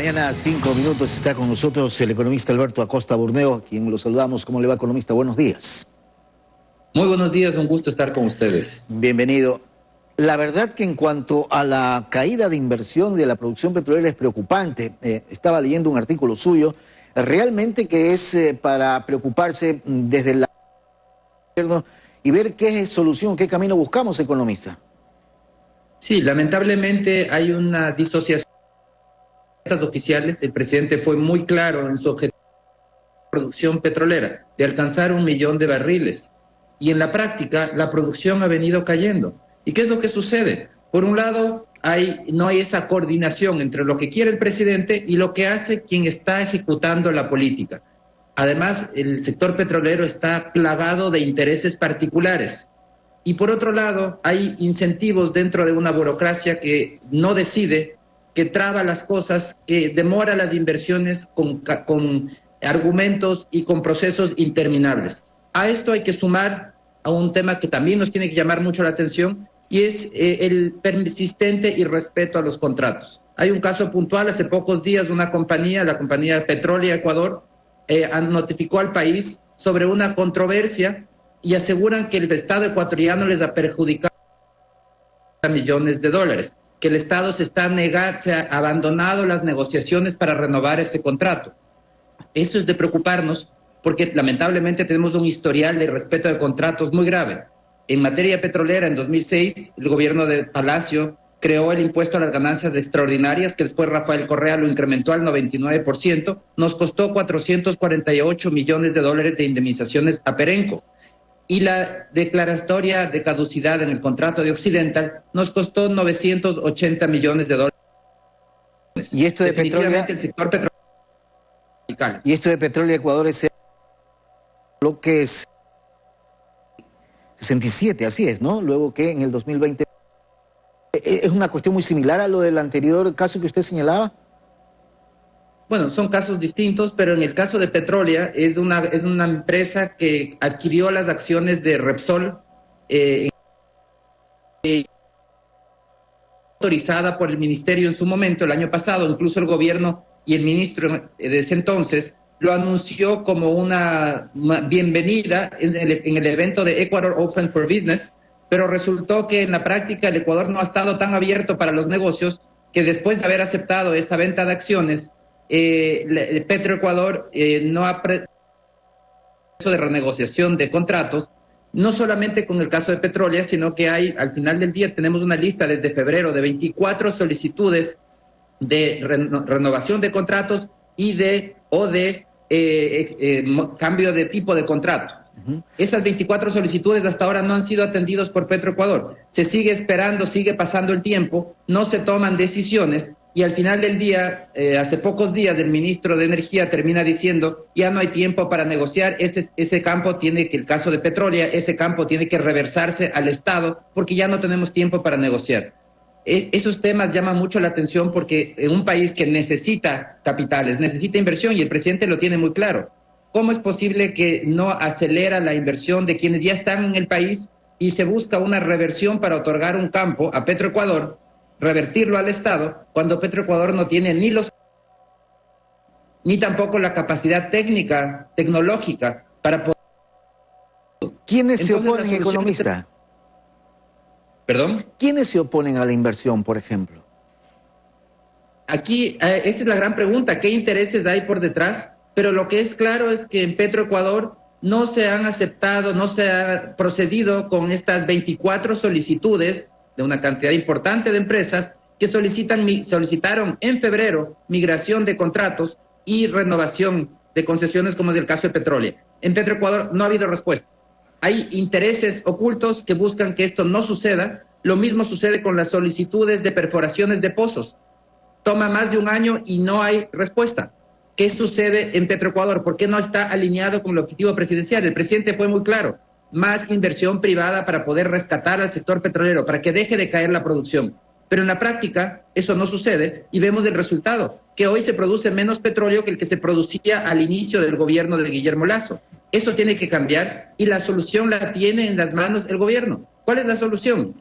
mañana, 5 minutos, está con nosotros el economista Alberto Acosta Burneo, a quien lo saludamos. ¿Cómo le va, economista? Buenos días. Muy buenos días, un gusto estar con ustedes. Bienvenido. La verdad que en cuanto a la caída de inversión de la producción petrolera es preocupante. Estaba leyendo un artículo suyo, realmente que es para preocuparse desde el gobierno y ver qué solución, qué camino buscamos, economista. Sí, lamentablemente hay una disociación oficiales. El presidente fue muy claro en su objetivo de producción petrolera, de alcanzar 1 millón de barriles. Y en la práctica, la producción ha venido cayendo. ¿Y qué es lo que sucede? Por un lado, no hay esa coordinación entre lo que quiere el presidente y lo que hace quien está ejecutando la política. Además, el sector petrolero está plagado de intereses particulares. Y por otro lado, hay incentivos dentro de una burocracia que no decide, que traba las cosas, que demora las inversiones con argumentos y con procesos interminables. A esto hay que sumar a un tema que también nos tiene que llamar mucho la atención, y es el persistente irrespeto a los contratos. Hay un caso puntual, hace pocos días una compañía, la compañía Petrolia Ecuador, notificó al país sobre una controversia y aseguran que el Estado ecuatoriano les ha perjudicado millones de dólares, que el Estado se ha abandonado las negociaciones para renovar ese contrato. Eso es de preocuparnos porque lamentablemente tenemos un historial de respeto de contratos muy grave. En materia petrolera, en 2006, el gobierno de Palacio creó el impuesto a las ganancias extraordinarias, que después Rafael Correa lo incrementó al 99%, nos costó 448 millones de dólares de indemnizaciones a Perenco. Y la declaratoria de caducidad en el contrato de Occidental nos costó 980 millones de dólares. Y esto de Petrolia, el sector petrolero. Y esto de Petrolia Ecuador es lo que es 67, así es, ¿no? Luego que en el 2020 es una cuestión muy similar a lo del anterior caso que usted señalaba. Bueno, son casos distintos, pero en el caso de Petrolia es una empresa que adquirió las acciones de Repsol, autorizada por el ministerio en su momento, el año pasado. Incluso el gobierno y el ministro de ese entonces lo anunció como una bienvenida en el evento de Ecuador Open for Business, pero resultó que en la práctica el Ecuador no ha estado tan abierto para los negocios, que después de haber aceptado esa venta de acciones, Petroecuador no ha proceso de renegociación de contratos, no solamente con el caso de Petrolia, sino que al final del día tenemos una lista desde febrero de 24 solicitudes de renovación de contratos y de cambio de tipo de contrato. Esas 24 solicitudes hasta ahora no han sido atendidos por Petroecuador. Se sigue esperando, sigue pasando el tiempo, no se toman decisiones y al final del día, hace pocos días, el ministro de Energía termina diciendo ya no hay tiempo para negociar, ese campo tiene que, el caso de Petrolia, ese campo tiene que reversarse al Estado porque ya no tenemos tiempo para negociar. Esos temas llaman mucho la atención porque en un país que necesita capitales, necesita inversión y el presidente lo tiene muy claro. ¿Cómo es posible que no acelera la inversión de quienes ya están en el país y se busca una reversión para otorgar un campo a Petroecuador, revertirlo al Estado, cuando Petroecuador no tiene ni tampoco la capacidad técnica, tecnológica para poder... ¿Quiénes se oponen, economista? ¿Perdón? ¿Quiénes se oponen a la inversión, por ejemplo? Aquí, esa es la gran pregunta, ¿qué intereses hay por detrás? Pero lo que es claro es que en Petroecuador no se han aceptado, no se ha procedido con estas 24 solicitudes de una cantidad importante de empresas que solicitaron en febrero migración de contratos y renovación de concesiones, como es el caso de Petrolia. En Petroecuador no ha habido respuesta. Hay intereses ocultos que buscan que esto no suceda. Lo mismo sucede con las solicitudes de perforaciones de pozos. Toma más de un año y no hay respuesta. ¿Qué sucede en Petroecuador? ¿Por qué no está alineado con el objetivo presidencial? El presidente fue muy claro. Más inversión privada para poder rescatar al sector petrolero, para que deje de caer la producción. Pero en la práctica eso no sucede y vemos el resultado, que hoy se produce menos petróleo que el que se producía al inicio del gobierno de Guillermo Lasso. Eso tiene que cambiar y la solución la tiene en las manos el gobierno. ¿Cuál es la solución?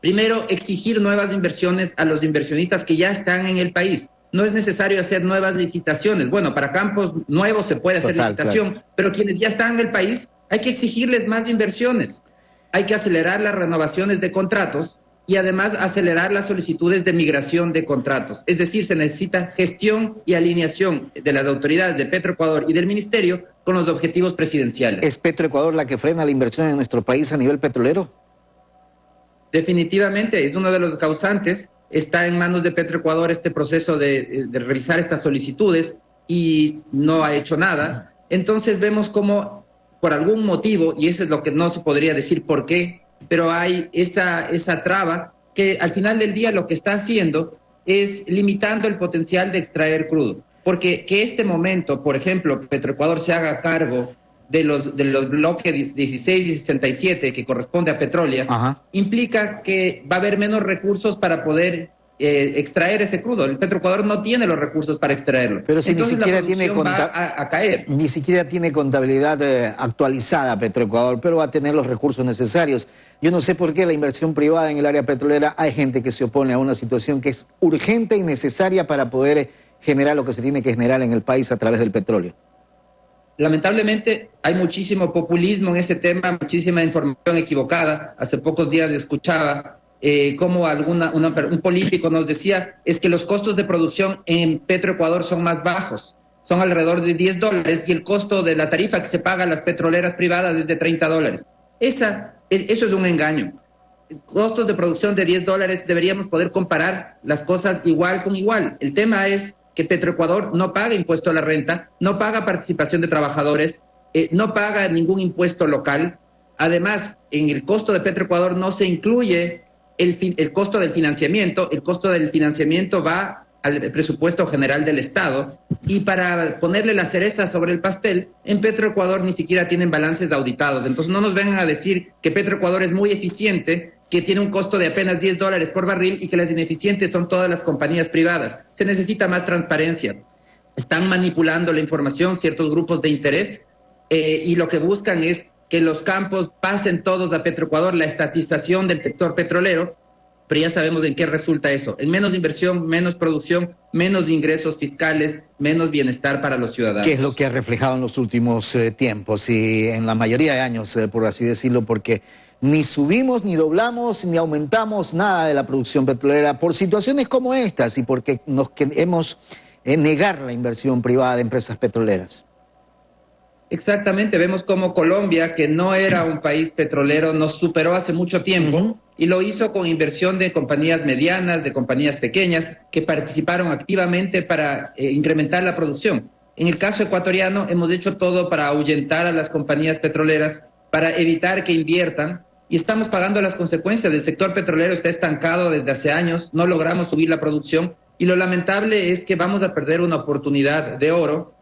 Primero, exigir nuevas inversiones a los inversionistas que ya están en el país. no es necesario hacer nuevas licitaciones. Bueno, para campos nuevos se puede hacer licitación, claro, pero quienes ya están en el país hay que exigirles más inversiones. Hay que acelerar las renovaciones de contratos y además acelerar las solicitudes de migración de contratos. Es decir, se necesita gestión y alineación de las autoridades de Petroecuador y del Ministerio con los objetivos presidenciales. ¿Es Petroecuador la que frena la inversión en nuestro país a nivel petrolero? Definitivamente, es uno de los causantes. Está en manos de Petroecuador este proceso de revisar estas solicitudes y no ha hecho nada. Entonces vemos cómo, por algún motivo, y eso es lo que no se podría decir por qué, pero hay esa traba que al final del día lo que está haciendo es limitando el potencial de extraer crudo. Porque que este momento, por ejemplo, Petroecuador se haga cargo de los bloques 16 y 67 que corresponde a Petrolia, implica que va a haber menos recursos para poder extraer ese crudo. El Petroecuador no tiene los recursos para extraerlo. Pero si entonces ni siquiera la producción va a caer. Ni siquiera tiene contabilidad actualizada Petroecuador, pero va a tener los recursos necesarios. Yo no sé por qué la inversión privada en el área petrolera, hay gente que se opone a una situación que es urgente y necesaria para poder generar lo que se tiene que generar en el país a través del petróleo. Lamentablemente hay muchísimo populismo en ese tema, muchísima información equivocada. Hace pocos días escuchaba cómo un político nos decía es que los costos de producción en Petroecuador son más bajos, son alrededor de $10 y el costo de la tarifa que se paga a las petroleras privadas es de $30. Eso es un engaño. Costos de producción de $10, deberíamos poder comparar las cosas igual con igual. El tema es que Petroecuador no paga impuesto a la renta, no paga participación de trabajadores, no paga ningún impuesto local. Además, en el costo de Petroecuador no se incluye el costo del financiamiento. El costo del financiamiento va al presupuesto general del Estado y para ponerle la cereza sobre el pastel, en Petroecuador ni siquiera tienen balances auditados. Entonces no nos vengan a decir que Petroecuador es muy eficiente, que tiene un costo de apenas $10 por barril y que las ineficientes son todas las compañías privadas. Se necesita más transparencia. Están manipulando la información ciertos grupos de interés y lo que buscan es que los campos pasen todos a Petroecuador, la estatización del sector petrolero, pero ya sabemos en qué resulta eso. En menos inversión, menos producción, menos ingresos fiscales, menos bienestar para los ciudadanos. ¿Qué es lo que ha reflejado en los últimos tiempos y en la mayoría de años, por así decirlo? Porque ni subimos, ni doblamos, ni aumentamos nada de la producción petrolera por situaciones como estas y porque nos queremos negar la inversión privada de empresas petroleras. Exactamente, vemos como Colombia, que no era un país petrolero, nos superó hace mucho tiempo y lo hizo con inversión de compañías medianas, de compañías pequeñas, que participaron activamente para incrementar la producción. En el caso ecuatoriano hemos hecho todo para ahuyentar a las compañías petroleras, para evitar que inviertan y estamos pagando las consecuencias. El sector petrolero está estancado desde hace años, no logramos subir la producción y lo lamentable es que vamos a perder una oportunidad de oro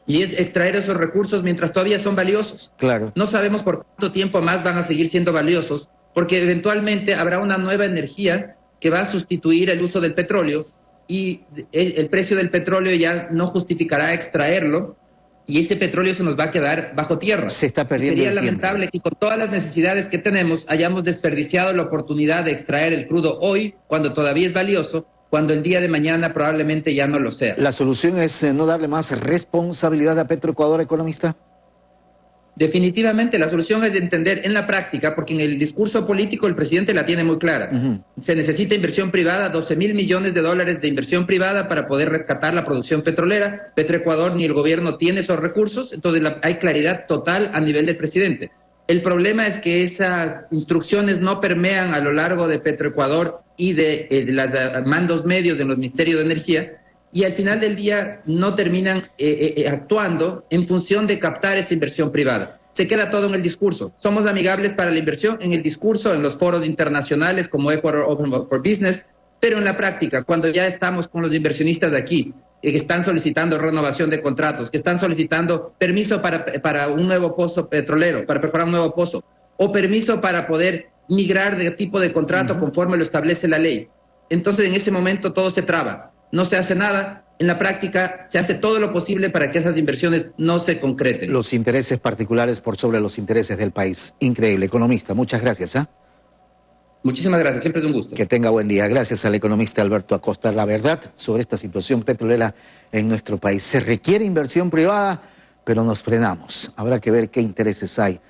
y es extraer esos recursos mientras todavía son valiosos. Claro. No sabemos por cuánto tiempo más van a seguir siendo valiosos, porque eventualmente habrá una nueva energía que va a sustituir el uso del petróleo y el precio del petróleo ya no justificará extraerlo y ese petróleo se nos va a quedar bajo tierra. Se está perdiendo Sería el lamentable tiempo. que con todas las necesidades que tenemos hayamos desperdiciado la oportunidad de extraer el crudo hoy, cuando todavía es valioso, cuando el día de mañana probablemente ya no lo sea. ¿La solución es no darle más responsabilidad a Petroecuador, economista? Definitivamente, la solución es de entender en la práctica, porque en el discurso político el presidente la tiene muy clara. Se necesita inversión privada, $12,000 millones de inversión privada para poder rescatar la producción petrolera. Petroecuador ni el gobierno tiene esos recursos, entonces hay claridad total a nivel del presidente. El problema es que esas instrucciones no permean a lo largo de Petroecuador y de los mandos medios de los ministerios de energía, y al final del día no terminan actuando en función de captar esa inversión privada. Se queda todo en el discurso. Somos amigables para la inversión en el discurso, en los foros internacionales como Ecuador Open for Business, pero en la práctica, cuando ya estamos con los inversionistas de aquí, que están solicitando renovación de contratos, que están solicitando permiso para un nuevo pozo petrolero, para perforar un nuevo pozo, o permiso para poder migrar de tipo de contrato conforme lo establece la ley. Entonces, en ese momento todo se traba. No se hace nada, en la práctica se hace todo lo posible para que esas inversiones no se concreten. Los intereses particulares por sobre los intereses del país. Increíble, economista. Muchas gracias. Muchísimas gracias, siempre es un gusto. Que tenga buen día. Gracias al economista Alberto Acosta. La verdad sobre esta situación petrolera en nuestro país. Se requiere inversión privada, pero nos frenamos. Habrá que ver qué intereses hay